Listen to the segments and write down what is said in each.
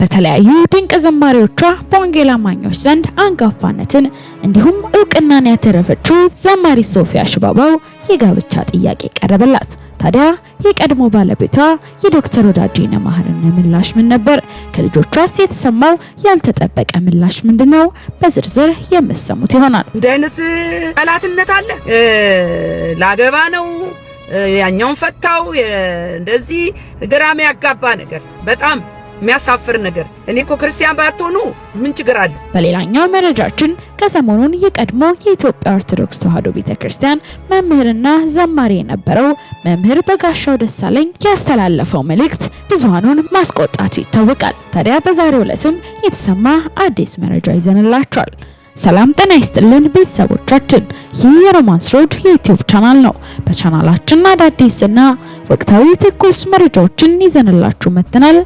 በተለያዩ ድንቅ ዝማሬዎቿ በወንጌል አማኞች ዘንድ አንጋፋነትን እንዲሁም እውቅናን ያተረፈችው ዘማሪት ሶፊያ ሽባባው የጋብቻ ጥያቄ ቀረበላት። ታዲያ የቀድሞ ባለቤቷ የዶክተር ወዳጄነ መሐረነ ምላሽ ምን ነበር? ከልጆቿስ የተሰማው ያልተጠበቀ ምላሽ ምንድነው? በዝርዝር የምትሰሙት ይሆናል። እንዲህ አይነት ጠላትነት አለ። ላገባ ነው ያኛውን ፈታው እንደዚህ ግራም ያጋባ ነገር በጣም የሚያሳፍር ነገር። እኔ እኮ ክርስቲያን ባትሆኑ ምን ችግር አለ? በሌላኛው መረጃችን ከሰሞኑን የቀድሞ የኢትዮጵያ ኦርቶዶክስ ተዋሕዶ ቤተክርስቲያን መምህርና ዘማሪ የነበረው መምህር በጋሻው ደሳለኝ ያስተላለፈው መልእክት ብዙሃኑን ማስቆጣቱ ይታወቃል። ታዲያ በዛሬው ዕለትም የተሰማ አዲስ መረጃ ይዘንላችኋል። ሰላም ጤና ይስጥልን ቤተሰቦቻችን፣ ይህ የሮማንስ ሮድ የዩቲዩብ ቻናል ነው። በቻናላችን አዳዲስና ወቅታዊ ትኩስ መረጃዎችን ይዘንላችሁ መጥተናል።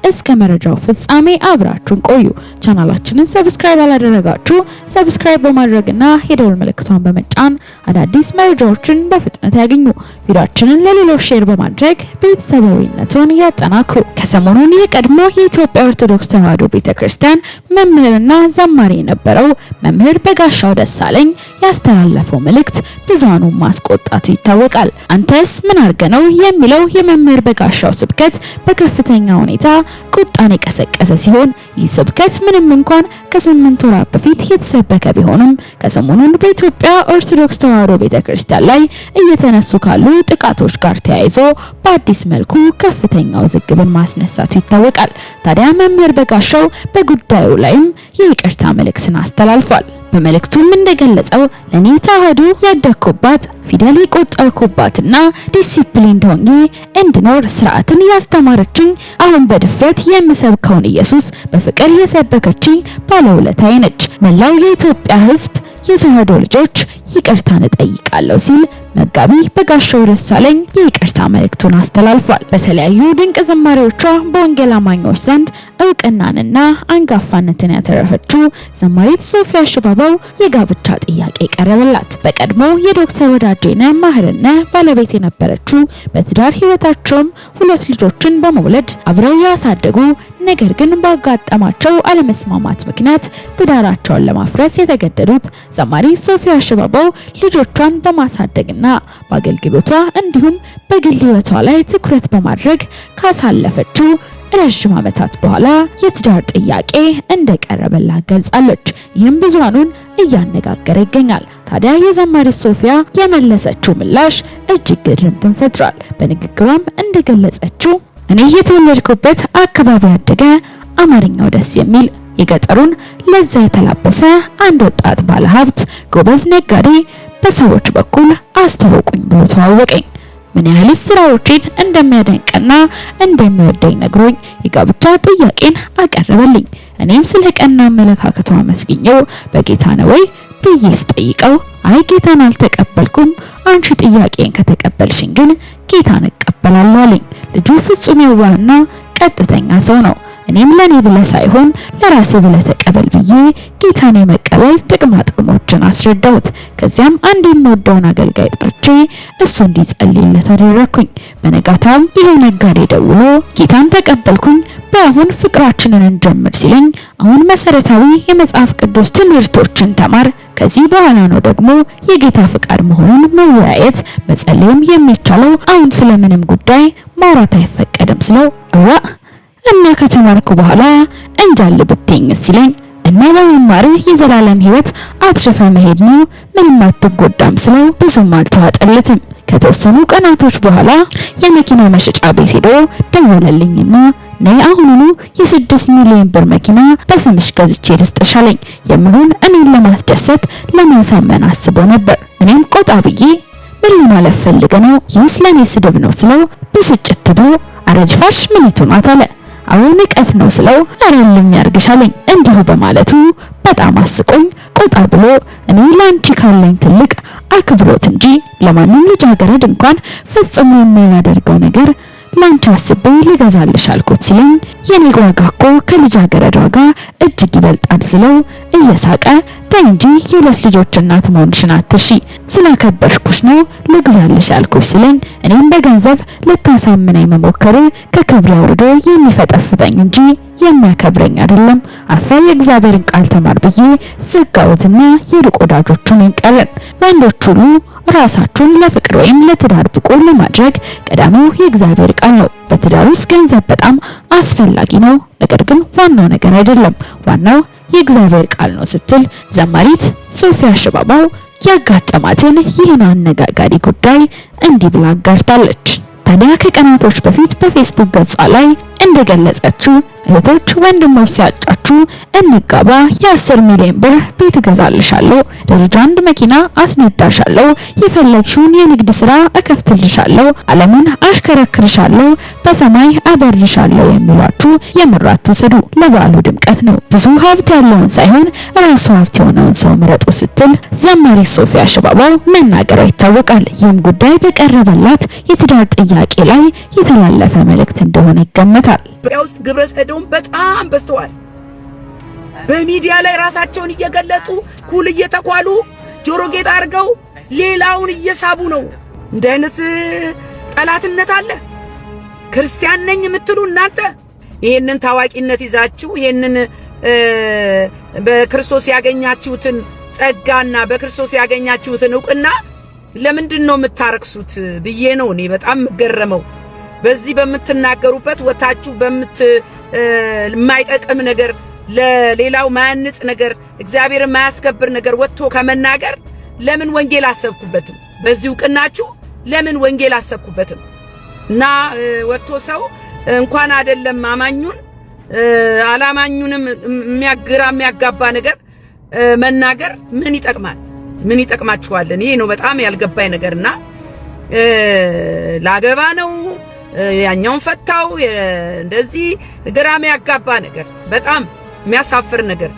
እስከ መረጃው ፍጻሜ አብራችሁን ቆዩ። ቻናላችንን ሰብስክራይብ ያላደረጋችሁ ሰብስክራይብ በማድረግና የደወል ምልክቷን በመጫን አዳዲስ መረጃዎችን በፍጥነት ያገኙ። ቪዲዮአችንን ለሌሎች ሼር በማድረግ ቤተሰባዊነቱን ያጠናክሩ። ከሰሞኑን የቀድሞ የኢትዮጵያ ኦርቶዶክስ ተዋሕዶ ቤተክርስቲያን መምህርና ዘማሪ የነበረው መምህር በጋሻው ደሳለኝ ያስተላለፈው መልእክት ብዙሃኑን ማስቆጣቱ ይታወቃል። አንተስ ምን አርገነው የሚለው የመምህር በጋሻው ስብከት በከፍተኛ ሁኔታ ቁጣን የቀሰቀሰ ሲሆን ይህ ስብከት ምንም እንኳን ከ8 ወራት በፊት የተሰበከ ቢሆንም ከሰሞኑን በኢትዮጵያ ኦርቶዶክስ ተዋሕዶ ቤተክርስቲያን ላይ እየተነሱ ካሉ ጥቃቶች ጋር ተያይዞ በአዲስ መልኩ ከፍተኛ ውዝግብን ማስነሳቱ ይታወቃል። ታዲያ መምህር በጋሻው በጉዳዩ ላይም የይቅርታ መልእክትን አስተላልፏል። በመልእክቱም እንደገለጸው ለኔ ተዋሕዶ ያደግኩባት ፊደል የቆጠርኩባትና ዲሲፕሊን ሆኜ እንድኖር ስርዓትን ያስተማረችኝ አሁን በድፍረት የምሰብከውን ኢየሱስ በፍቅር የሰበከችኝ ባለውለታዬ ነች። መላው የኢትዮጵያ ሕዝብ የተዋሕዶ ልጆች ይቅርታን እጠይቃለሁ ሲል መጋቢ በጋሻው ደሳለኝ የይቅርታ መልእክቱን አስተላልፏል። በተለያዩ ድንቅ ዝማሬዎቿ በወንጌል አማኞች ዘንድ እውቅናንና አንጋፋነትን ያተረፈችው ዘማሪት ሶፊያ ሽባባው የጋብቻ ጥያቄ ቀረበላት። በቀድሞ የዶክተር ወዳጄነ መሐረነ ባለቤት የነበረችው በትዳር ህይወታቸውም 2 ልጆችን በመውለድ አብረው ያሳደጉ ነገር ግን ባጋጠማቸው አለመስማማት ምክንያት ትዳራቸውን ለማፍረስ የተገደዱት ዘማሪት ሶፊያ ሽባባው ልጆቿን በማሳደግና በአገልግሎቷ እንዲሁም በግል ህይወቷ ላይ ትኩረት በማድረግ ካሳለፈችው ረጅም ዓመታት በኋላ የትዳር ጥያቄ እንደቀረበላት ገልጻለች። ይህም ብዙሃኑን እያነጋገረ ይገኛል። ታዲያ የዘማሪት ሶፊያ የመለሰችው ምላሽ እጅግ ግርምትን ፈጥሯል። በንግግሯም እንደገለጸችው እኔ የተወለድኩበት አካባቢ ያደገ አማርኛው ደስ የሚል የገጠሩን ለዛ የተላበሰ አንድ ወጣት ባለሀብት ጎበዝ ነጋዴ በሰዎች በኩል አስተዋውቁኝ ብሎ ተዋወቀኝ። ምን ያህል ስራዎችን እንደሚያደንቅና እንደሚወደኝ ነግሮኝ የጋብቻ ጥያቄን አቀረበልኝ። እኔም ስለ ቀና አመለካከቱ አመስግኘው በጌታ ነው ወይ ብዬ ስጠይቀው አይ ጌታን አልተቀበልኩም፣ አንቺ ጥያቄን ከተቀበልሽኝ ግን ጌታን እቀበላለሁ አለኝ። ልጁ ፍጹም የዋህና ቀጥተኛ ሰው ነው። እኔም ለኔ ብለህ ሳይሆን ለራሴ ብለህ ተቀበል ብዬ ጌታን የመቀበል ጥቅሞችን አስረዳሁት። ከዚያም አንድ የምወደውን አገልጋይ ጠርቼ እሱ እንዲጸልይለት አደረኩኝ። በነጋታም ይሄው ነጋዴ ደውሎ ጌታን ተቀበልኩኝ፣ በአሁን ፍቅራችንን እንጀምር ሲለኝ አሁን መሰረታዊ የመጽሐፍ ቅዱስ ትምህርቶችን ተማር፣ ከዚህ በኋላ ነው ደግሞ የጌታ ፍቃድ መሆኑን መወያየት መጸለይም የሚቻለው፣ አሁን ስለምንም ጉዳይ ማውራት አይፈቀድም ስለው እና ከተማርኩ በኋላ እንጃል ብትኝ ሲለኝ እና በመማርህ የዘላለም ሕይወት አትርፈ መሄድ ነው ምንም አትጎዳም ስለው ብዙም አልተዋጠለትም። ከተወሰኑ ቀናቶች በኋላ የመኪና መሸጫ ቤት ሄዶ ደወለልኝና ነይ አሁኑኑ የ6 ሚሊዮን ብር መኪና በስምሽ ገዝቼ ልስጥሽ አለኝ። የምሉን እኔን ለማስደሰት ለማሳመን አስቦ ነበር። እኔም ቆጣ ብዬ ምን ማለት ፈልገ ነው ይህስ ለኔ ስድብ ነው ስለው ብስጭት ብሎ አረጅፋሽ ምን ይቱናት አለ። አሁን ንቀት ነው ስለው አረልም ያርግሻለኝ። እንዲሁ በማለቱ በጣም አስቆኝ ቆጣ ብሎ እኔ ላንቺ ካለኝ ትልቅ አክብሮት እንጂ ለማንም ልጃገረድ እንኳን ፈጽሞ የማላደርገው ነገር ላንቺ አስቤ ልገዛልሽ አልኩት ሲለኝ የኔ ዋጋ እኮ ከልጃገረድ ዋጋ እጅግ ይበልጣል ስለው እየሳቀ ተይ እንጂ የሁለት ልጆች እናት መሆንሽን አትርሺ። ስላከበርኩሽ ነው ልግዛልሽ ያልኩሽ ሲለኝ እኔም በገንዘብ ልታሳምነኝ መሞከር ከክብር አውርዶ የሚፈጠፍጠኝ እንጂ የሚያከብረኝ አይደለም። አርፈ የእግዚአብሔርን ቃል ተማር ብዬ ዘጋሁትና የሩቅ ወዳጆቹን እንቀረን። ወንዶች ሁሉ ራሳችሁን ለፍቅር ወይም ለትዳር ብቁ ለማድረግ ቀዳሚው የእግዚአብሔር ቃል ነው። በትዳር ውስጥ ገንዘብ በጣም አስፈላጊ ነው፣ ነገር ግን ዋናው ነገር አይደለም። ዋናው የእግዚአብሔር ቃል ነው ስትል ዘማሪት ሶፊያ ሽባባው ያጋጠማትን ይህን አነጋጋሪ ጉዳይ እንዲህ ብላ አጋርታለች። ታዲያ ከቀናቶች በፊት በፌስቡክ ገጿ ላይ እንደገለጸችው እህቶች ወንድሞች ሲያጫችሁ እንጋባ፣ የ10 ሚሊዮን ብር ቤት እገዛልሻለሁ፣ ደረጃ 1 መኪና አስነዳሻለሁ፣ የፈለግሽውን የንግድ ስራ እከፍትልሻለሁ፣ ዓለምን አሽከረክርሻለሁ፣ በሰማይ አበርሻለሁ የሚሏችሁ የምራት ትውሰዱ፣ ለበዓሉ ድምቀት ነው። ብዙ ሀብት ያለውን ሳይሆን ራሱ ሀብት የሆነውን ሰው ምረጡ ስትል ዘማሪ ሶፊያ ሽባባው መናገሯ ይታወቃል። ይህም ጉዳይ በቀረበላት የትዳር ጥያቄ ላይ የተላለፈ መልእክት እንደሆነ ይገመታል። ውስጥ ግብረ ሰዶም በጣም በዝተዋል። በሚዲያ ላይ ራሳቸውን እየገለጡ ኩል እየተኳሉ ጆሮ ጌጥ አድርገው ሌላውን እየሳቡ ነው። እንደ አይነት ጠላትነት አለ። ክርስቲያን ነኝ የምትሉ እናንተ ይሄንን ታዋቂነት ይዛችሁ ይሄንን በክርስቶስ ያገኛችሁትን ጸጋና በክርስቶስ ያገኛችሁትን ዕውቅና ለምንድን ነው የምታረክሱት ብዬ ነው እኔ በጣም መገረመው። በዚህ በምትናገሩበት ወታችሁ የማይጠቅም ነገር ለሌላው ማያንጽ ነገር እግዚአብሔር የማያስከብር ነገር ወጥቶ ከመናገር ለምን ወንጌል አሰብኩበትም? በዚህ ዕውቅናችሁ ለምን ወንጌል አሰብኩበትም? እና ወጥቶ ሰው እንኳን አይደለም አማኙን አላማኙንም የሚያጋባ ነገር መናገር ምን ይጠቅማል? ምን ይጠቅማችኋል? ይሄ ነው በጣም ያልገባኝ ነገርና ላገባ ነው ያኛውን ፈታው እንደዚህ ግራም ያጋባ ነገር በጣም የሚያሳፍር ነገር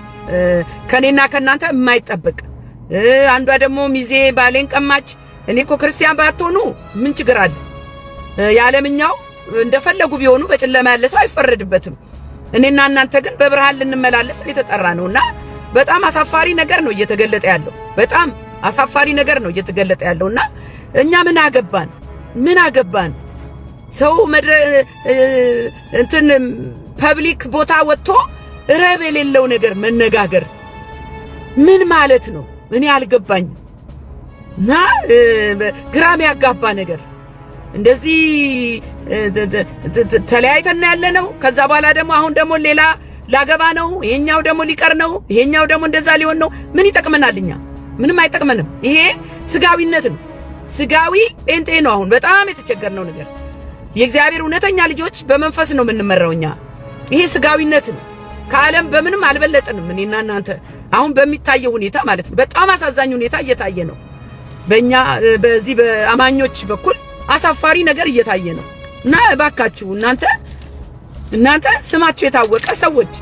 ከኔና ከናንተ የማይጠበቅ አንዷ ደግሞ ሚዜ ባሌን ቀማች። እኔ እኮ ክርስቲያን ባትሆኑ ምን ችግር አለ? ያለምኛው እንደፈለጉ ቢሆኑ በጨለማ ያለ ሰው አይፈረድበትም። እኔና እናንተ ግን በብርሃን ልንመላለስ የተጠራ ነውና በጣም አሳፋሪ ነገር ነው እየተገለጠ ያለው። በጣም አሳፋሪ ነገር ነው እየተገለጠ ያለውና እኛ ምን አገባን? ምን አገባን? ሰው እንትን ፐብሊክ ቦታ ወጥቶ ረብ የሌለው ነገር መነጋገር ምን ማለት ነው? እኔ አልገባኝም። እና ግራም ያጋባ ነገር እንደዚህ ተለያይተን ያለነው። ከዛ በኋላ ደግሞ አሁን ደግሞ ሌላ ላገባ ነው፣ ይሄኛው ደግሞ ሊቀር ነው፣ ይሄኛው ደግሞ እንደዛ ሊሆን ነው። ምን ይጠቅመናል? እኛ ምንም አይጠቅመንም። ይሄ ስጋዊነት ነው። ስጋዊ ጴንጤ ነው አሁን በጣም የተቸገርነው ነገር። የእግዚአብሔር እውነተኛ ልጆች በመንፈስ ነው የምንመራው እኛ። ይሄ ስጋዊነት ነው። ከዓለም በምንም አልበለጥንም እኔና እናንተ። አሁን በሚታየው ሁኔታ ማለት ነው በጣም አሳዛኝ ሁኔታ እየታየ ነው። በእኛ በዚህ በአማኞች በኩል አሳፋሪ ነገር እየታየ ነው። እና እባካችሁ እናንተ ስማችሁ የታወቀ ሰዎች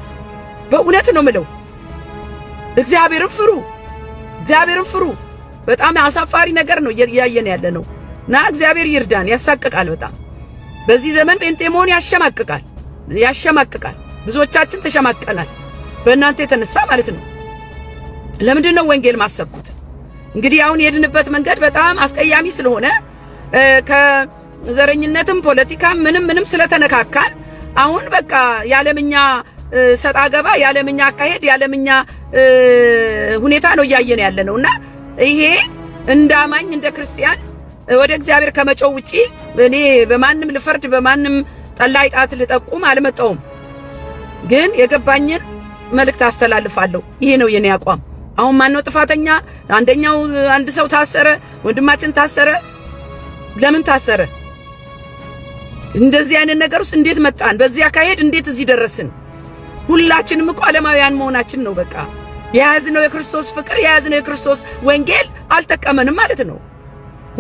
በእውነት ነው የምለው እግዚአብሔርን ፍሩ፣ እግዚአብሔርን ፍሩ። በጣም አሳፋሪ ነገር ነው እያየን ያለ ነው። እና እግዚአብሔር ይርዳን። ያሳቅቃል በጣም በዚህ ዘመን ጴንጤ መሆን ያሸማቅቃል። ብዙዎቻችን ተሸማቀናል በእናንተ የተነሳ ማለት ነው። ለምንድን ነው ወንጌል ማሰብኩት? እንግዲህ አሁን የሄድንበት መንገድ በጣም አስቀያሚ ስለሆነ ከዘረኝነትም ፖለቲካም ምንም ስለተነካካን አሁን በቃ ያለምኛ ሰጣ ገባ ያለምኛ አካሄድ ያለምኛ ሁኔታ ነው እያየን ያለ ነውና ይሄ እንዳማኝ እንደ ክርስቲያን ወደ እግዚአብሔር ከመጮው ውጪ እኔ በማንም ልፈርድ በማንም ጠላይ ጣት ልጠቁም አልመጣውም። ግን የገባኝን መልእክት አስተላልፋለሁ። ይሄ ነው የኔ አቋም። አሁን ማን ነው ጥፋተኛ? አንድ ሰው ታሰረ፣ ወንድማችን ታሰረ። ለምን ታሰረ? እንደዚህ አይነት ነገር ውስጥ እንዴት መጣን? በዚህ አካሄድ እንዴት እዚህ ደረስን? ሁላችንም እኮ ዓለማውያን መሆናችን ነው። በቃ የያዝነው የክርስቶስ ፍቅር የያዝነው የክርስቶስ ወንጌል አልጠቀመንም ማለት ነው።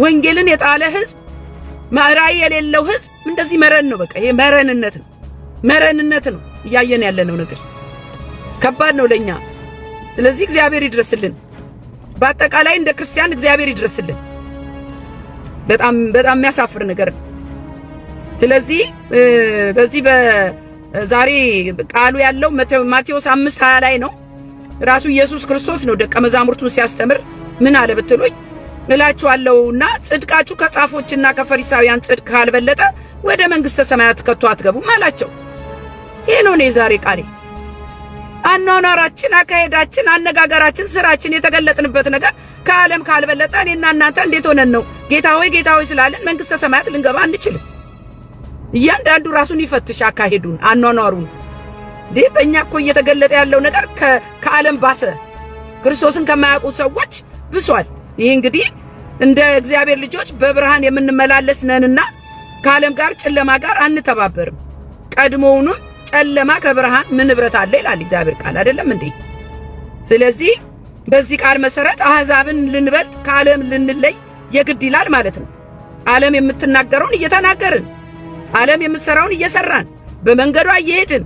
ወንጌልን የጣለ ህዝብ ራዕይ የሌለው ህዝብ እንደዚህ መረን ነው። በቃ ይሄ መረንነት ነው እያየን ያለነው ነገር ከባድ ነው ለኛ። ስለዚህ እግዚአብሔር ይድረስልን። በአጠቃላይ እንደ ክርስቲያን እግዚአብሔር ይድረስልን። በጣም የሚያሳፍር ነገር ነው። ስለዚህ በዚህ በዛሬ ቃሉ ያለው ማቴዎስ 5:20 ላይ ነው። ራሱ ኢየሱስ ክርስቶስ ነው ደቀ መዛሙርቱን ሲያስተምር ምን አለ ብትሉኝ እላችኋለሁና ጽድቃችሁ ከጻፎችና ከፈሪሳውያን ጽድቅ ካልበለጠ ወደ መንግሥተ ሰማያት ከቶ አትገቡም አላቸው። ይሄ ነው የዛሬ ቃሌ። አኗኗራችን፣ አካሄዳችን፣ አነጋገራችን፣ ስራችን የተገለጥንበት ነገር ከዓለም ካልበለጠ እኔና እናንተ እንዴት ሆነን ነው ጌታ ሆይ ስላለን መንግሥተ ሰማያት ልንገባ አንችልም? እያንዳንዱ ራሱን ይፈትሽ፣ አካሄዱን፣ አኗኗሩን። በእኛ እኮ እየተገለጠ ያለው ነገር ከዓለም ባሰ። ክርስቶስን ከማያውቁ ሰዎች ብሷል። ይህ እንግዲህ እንደ እግዚአብሔር ልጆች በብርሃን የምንመላለስ ነንና ከዓለም ጋር ጨለማ ጋር አንተባበርም። ቀድሞውንም ጨለማ ከብርሃን ምን ንብረት አለ ይላል እግዚአብሔር ቃል አይደለም እንዴ? ስለዚህ በዚህ ቃል መሰረት አሕዛብን ልንበልጥ ከዓለም ልንለይ የግድ ይላል ማለት ነው። ዓለም የምትናገረውን እየተናገርን፣ ዓለም የምትሰራውን እየሰራን፣ በመንገዷ እየሄድን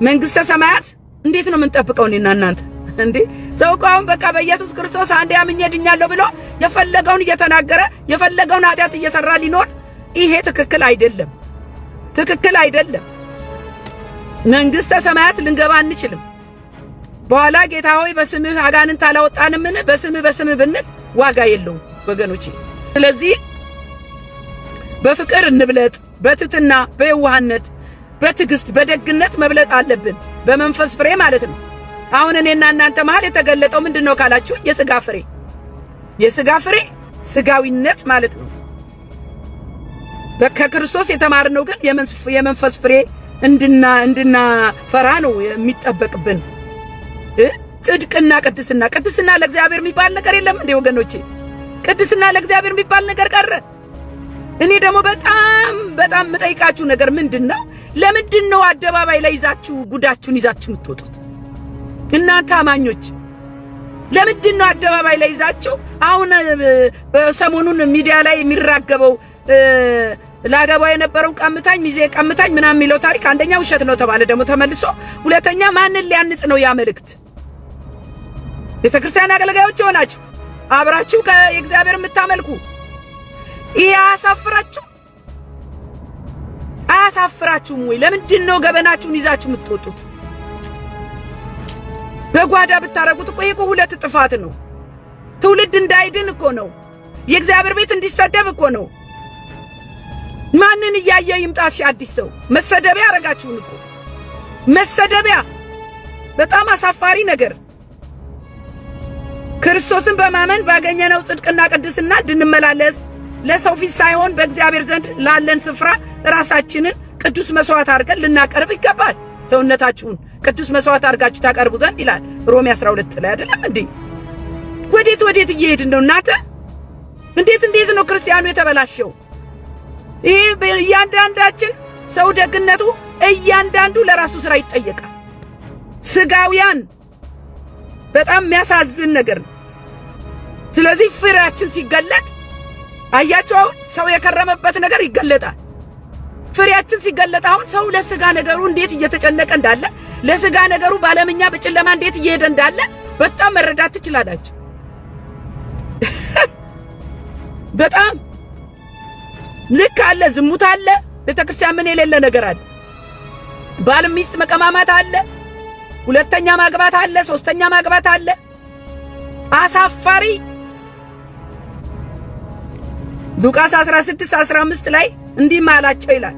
መንግሥተ ሰማያት እንዴት ነው የምንጠብቀው እኔና እናንተ እንዴ? ሰው ቃውን በቃ በኢየሱስ ክርስቶስ አንዴ አምኜ ድኛለሁ ብሎ የፈለገውን እየተናገረ የፈለገውን ኃጢአት እየሰራ ሊኖር ይሄ ትክክል አይደለም፣ ትክክል አይደለም። መንግሥተ ሰማያት ልንገባ አንችልም። በኋላ ጌታ ሆይ በስምህ አጋንንት አላወጣንምን? በስምህ ብንል ዋጋ የለውም ወገኖቼ። ስለዚህ በፍቅር እንብለጥ፣ በትትና በየዋህነት በትዕግስት በደግነት መብለጥ አለብን። በመንፈስ ፍሬ ማለት ነው። አሁን እኔና እናንተ መሃል የተገለጠው ምንድነው ካላችሁ የሥጋ ፍሬ፣ የሥጋ ፍሬ ሥጋዊነት ማለት ነው። ከክርስቶስ የተማርነው ግን የመንፈስ ፍሬ እንድናፈራ ነው የሚጠበቅብን። ጽድቅና ቅድስና ለእግዚአብሔር የሚባል ነገር የለም እንዴ ወገኖቼ? ቅድስና ለእግዚአብሔር የሚባል ነገር ቀረ። እኔ ደግሞ በጣም የምጠይቃችሁ ነገር ምንድነው? ለምንድነው አደባባይ ላይ ጉዳችሁን ይዛችሁ የምትወጡት? እናንተ አማኞች ለምንድነው አደባባይ ላይ ይዛችሁ አሁን በሰሞኑን ሚዲያ ላይ የሚራገበው ላገባው የነበረው ቀምታኝ ሚዜ ቀምታኝ ምናምን የሚለው ታሪክ አንደኛ ውሸት ነው ተባለ፣ ደግሞ ተመልሶ ሁለተኛ ማንን ሊያንጽ ነው ያ መልእክት? ቤተክርስቲያን አገልጋዮች ሆናችሁ አብራችሁ ከእግዚአብሔር የምታመልኩ ይሄ አያሳፍራችሁም ወይ? ለምንድነው ገበናችሁን ይዛችሁ የምትወጡት? በጓዳ ብታረጉት እኮ ሁለት ጥፋት ነው። ትውልድ እንዳይድን እኮ ነው። የእግዚአብሔር ቤት እንዲሰደብ እኮ ነው። ማንን እያየ ይምጣ አዲስ ሰው? መሰደቢያ ያረጋችሁን እኮ መሰደቢያ። በጣም አሳፋሪ ነገር። ክርስቶስን በማመን ባገኘነው ጽድቅና ቅድስና እንድንመላለስ ለሰው ፊት ሳይሆን በእግዚአብሔር ዘንድ ላለን ስፍራ ራሳችንን ቅዱስ መስዋዕት አድርገን ልናቀርብ ይገባል። ሰውነታችሁን ቅዱስ መስዋዕት አድርጋችሁ ታቀርቡ ዘንድ ይላል ሮሜ 12 ላይ አይደለም እንዴ? ወዴት እየሄድን ነው እናንተ? እንዴት ነው ክርስቲያኑ የተበላሸው? ይሄ እያንዳንዳችን ሰው ደግነቱ እያንዳንዱ ለራሱ ስራ ይጠየቃል። ስጋውያን በጣም የሚያሳዝን ነገር ነው። ስለዚህ ፍሬያችን ሲገለጥ አያችሁ፣ አሁን ሰው የከረመበት ነገር ይገለጣል። ፍሬያችን ሲገለጥ አሁን ሰው ለስጋ ነገሩ እንዴት እየተጨነቀ እንዳለ፣ ለስጋ ነገሩ ባለምኛ በጨለማ እንዴት እየሄደ እንዳለ በጣም መረዳት ትችላላችሁ። በጣም ልክ አለ፣ ዝሙት አለ፣ ቤተክርስቲያን ምን የሌለ ነገር አለ። ባል ሚስት መቀማማት አለ፣ ሁለተኛ ማግባት አለ፣ ሶስተኛ ማግባት አለ። አሳፋሪ። ሉቃስ 16:15 ላይ እንዲህ ማላቸው ይላል፣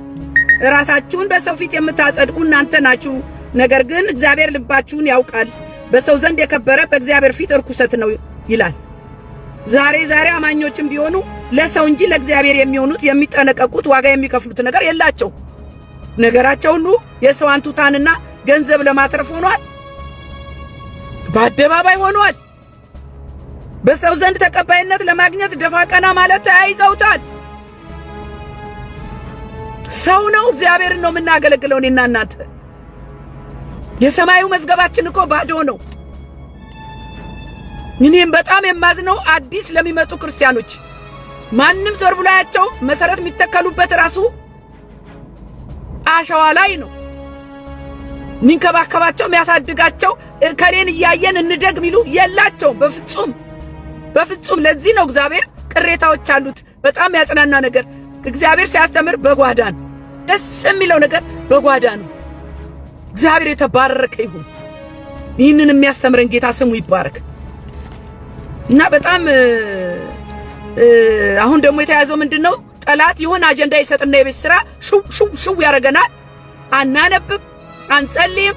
ራሳችሁን በሰው ፊት የምታጸድቁ እናንተ ናችሁ፣ ነገር ግን እግዚአብሔር ልባችሁን ያውቃል። በሰው ዘንድ የከበረ በእግዚአብሔር ፊት እርኩሰት ነው ይላል። ዛሬ አማኞችም ቢሆኑ ለሰው እንጂ ለእግዚአብሔር የሚሆኑት የሚጠነቀቁት ዋጋ የሚከፍሉት ነገር የላቸው። ነገራቸው ሁሉ የሰው አንቱታንና ገንዘብ ለማትረፍ ሆኗል። በአደባባይ ሆኗል። በሰው ዘንድ ተቀባይነት ለማግኘት ደፋ ቀና ማለት ተያይዘውታል። ሰው ነው እግዚአብሔርን ነው የምናገለግለው እኔና እናንተ። የሰማዩ መዝገባችን እኮ ባዶ ነው። እኔም በጣም የማዝነው አዲስ ለሚመጡ ክርስቲያኖች ማንም ዞር ብላቸው መሰረት የሚተከሉበት ራሱ አሸዋ ላይ ነው። ሚንከባከባቸው የሚያሳድጋቸው ከሬን እያየን እንደግ ሚሉ የላቸው በፍጹም። ለዚህ ነው እግዚአብሔር ቅሬታዎች አሉት። በጣም ያጽናና ነገር እግዚአብሔር ሲያስተምር በጓዳ ነው። ደስ የሚለው ነገር በጓዳ ነው። እግዚአብሔር የተባረከ ይሁን። ይህንን የሚያስተምረን ጌታ ስሙ ይባረክ። እና በጣም አሁን ደግሞ የተያዘው ምንድነው? ጠላት የሆነ አጀንዳ ይሰጥና የቤት ስራ ሽው ያረገናል። አናነብም፣ አንጸልይም።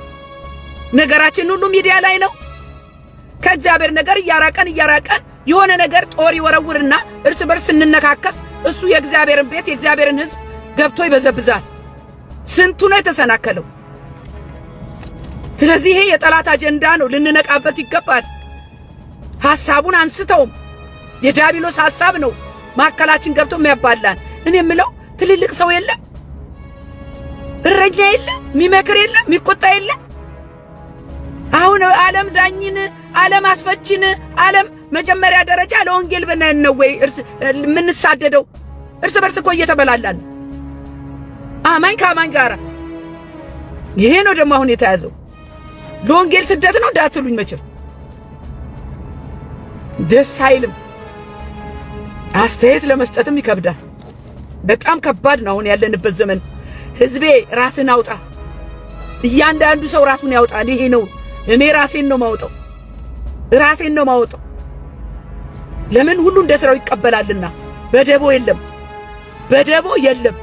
ነገራችን ሁሉ ሚዲያ ላይ ነው። ከእግዚአብሔር ነገር እያራቀን የሆነ ነገር ጦር ይወረውርና እርስ በርስ እንነካከስ። እሱ የእግዚአብሔርን ቤት የእግዚአብሔርን ሕዝብ ገብቶ ይበዘብዛል። ስንቱ ነው የተሰናከለው። ስለዚህ ይሄ የጠላት አጀንዳ ነው፣ ልንነቃበት ይገባል። ሐሳቡን አንስተውም የዲያብሎስ ሐሳብ ነው ማከላችን ገብቶ የሚያባላን። እኔ የምለው ትልልቅ ሰው የለም፣ እረኛ የለም፣ የሚመክር የለም፣ የሚቆጣ የለም። አሁን ዓለም ዳኝን፣ ዓለም አስፈችን፣ ዓለም መጀመሪያ ደረጃ ለወንጌል በእናን ነው ወይ የምንሳደደው? እርስ በርስ እኮ እየተበላላን አማኝ ከአማኝ ጋር። ይሄ ነው ደግሞ አሁን የተያዘው። ለወንጌል ስደት ነው እንዳትሉኝ፣ መቼም ደስ አይልም። አስተያየት ለመስጠትም ይከብዳል። በጣም ከባድ ነው አሁን ያለንበት ዘመን። ህዝቤ ራስን አውጣ። እያንዳንዱ ሰው ራሱን ያውጣ። ይሄ ነው እኔ ራሴን ነው ማውጣው። ለምን ሁሉ እንደ ስራው ይቀበላልና። በደቦ የለም።